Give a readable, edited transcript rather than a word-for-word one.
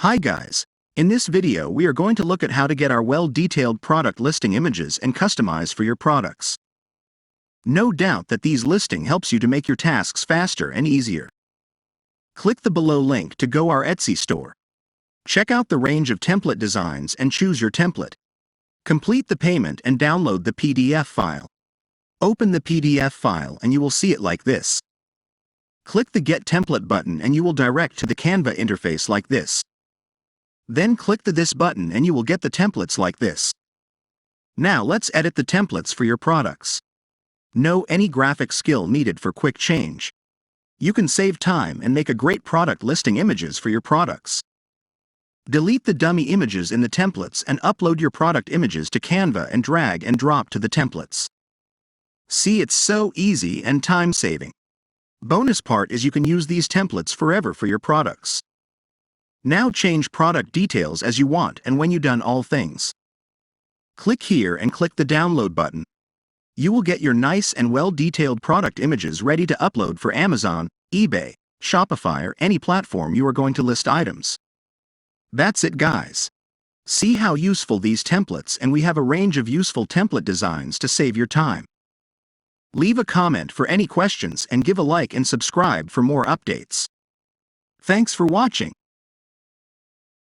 Hi guys! In this video we are going to look at how to get our well-detailed product listing images and customize for your products. No doubt that these listing helps you to make your tasks faster and easier. Click the below link to go our Etsy store. Check out the range of template designs and choose your template. Complete the payment and download the PDF file. Open the PDF file and you will see it like this. Click the Get Template button and you will direct to the CANVA interface like this. Then click the This button and you will get the templates like this. Now let's edit the templates for your products. No any graphic skill needed for quick change. You can save time and make a great product listing images for your products. Delete the dummy images in the templates and upload your product images to CANVA and drag and drop to the templates. See, it's so easy and time-saving. Bonus part is you can use these templates forever for your products. Now change product details as you want and when you done all things. Click here and click the download button. You will get your nice and well-detailed product images ready to upload for Amazon, eBay, Shopify or any platform you are going to list items. That's it guys. See how useful these templates, and we have a range of useful template designs to save your time. Leave a comment for any questions and give a like and subscribe for more updates. Thanks for watching.